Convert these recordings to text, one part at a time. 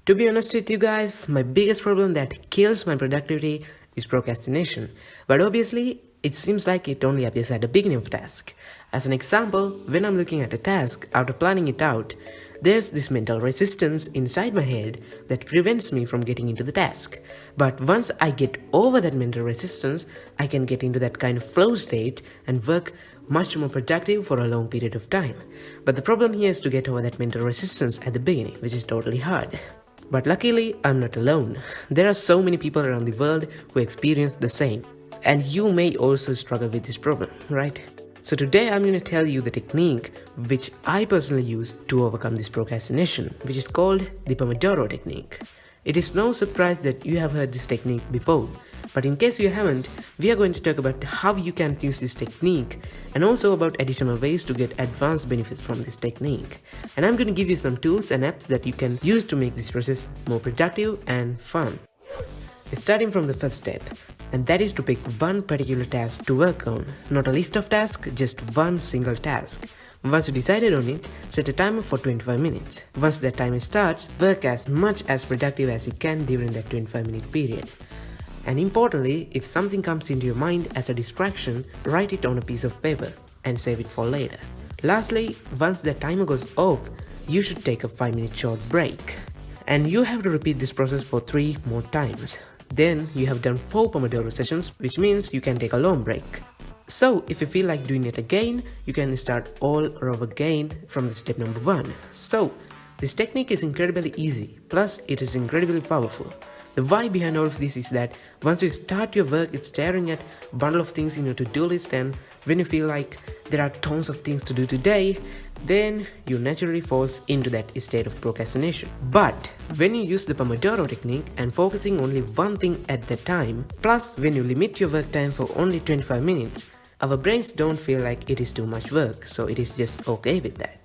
To be honest with you guys, my biggest problem that kills my productivity is procrastination. But obviously, it seems like it only appears at the beginning of a task. As an example, when I'm looking at a task after planning it out, there's this mental resistance inside my head that prevents me from getting into the task. But once I get over that mental resistance, I can get into that kind of flow state and work much more productive for a long period of time. But the problem here is to get over that mental resistance at the beginning, which is totally hard. But luckily, I'm not alone. There are so many people around the world who experience the same. And you may also struggle with this problem, right? So today I'm going to tell you the technique which I personally use to overcome this procrastination, which is called the Pomodoro technique. It is no surprise that you have heard this technique before, but in case you haven't, we are going to talk about how you can use this technique and also about additional ways to get advanced benefits from this technique. And I'm going to give you some tools and apps that you can use to make this process more productive and fun. Starting from the first step, and that is to pick one particular task to work on, not a list of tasks, just one single task. Once you decided on it, set a timer for 25 minutes. Once that timer starts, work as much as productive as you can during that 25-minute period. And importantly, if something comes into your mind as a distraction, write it on a piece of paper and save it for later. Lastly, once the timer goes off, you should take a 5-minute short break. And you have to repeat this process for 3 more times. Then you have done 4 Pomodoro sessions, which means you can take a long break. So if you feel like doing it again, you can start all over again from the step number 1. So this technique is incredibly easy, plus it is incredibly powerful. The why behind all of this is that once you start your work, it's staring at a bundle of things in your to-do list, and when you feel like there are tons of things to do today, then you naturally fall into that state of procrastination. But when you use the Pomodoro technique and focusing only one thing at a time, plus when you limit your work time for only 25 minutes, our brains don't feel like it is too much work, so it is just okay with that.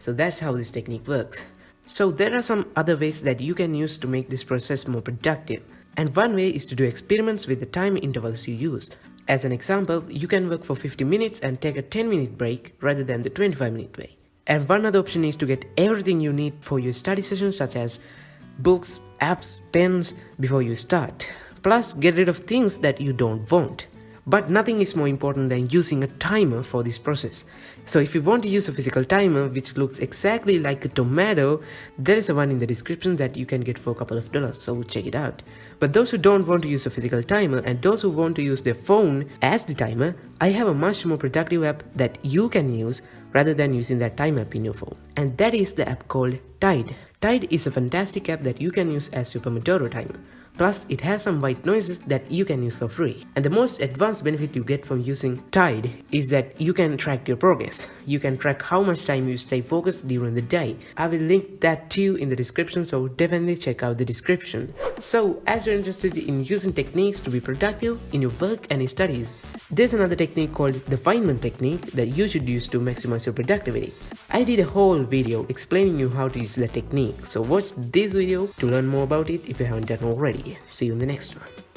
So that's how this technique works. So there are some other ways that you can use to make this process more productive. And one way is to do experiments with the time intervals you use. As an example, you can work for 50 minutes and take a 10-minute break rather than the 25-minute way. And one other option is to get everything you need for your study session, such as books, apps, pens, before you start. Plus, get rid of things that you don't want. But nothing is more important than using a timer for this process. So if you want to use a physical timer which looks exactly like a tomato, there is a one in the description that you can get for a couple of dollars, so check it out. But those who don't want to use a physical timer and those who want to use their phone as the timer, I have a much more productive app that you can use rather than using that time app in your phone. And that is the app called Tide. Tide is a fantastic app that you can use as your Pomodoro timer. Plus, it has some white noises that you can use for free. And the most advanced benefit you get from using Tide is that you can track your progress. You can track how much time you stay focused during the day. I will link that to you in the description, so definitely check out the description. So, as you're interested in using techniques to be productive in your work and studies, there's another technique called the Feynman technique that you should use to maximize your productivity. I did a whole video explaining you how to use the technique, so watch this video to learn more about it if you haven't done already. See you in the next one.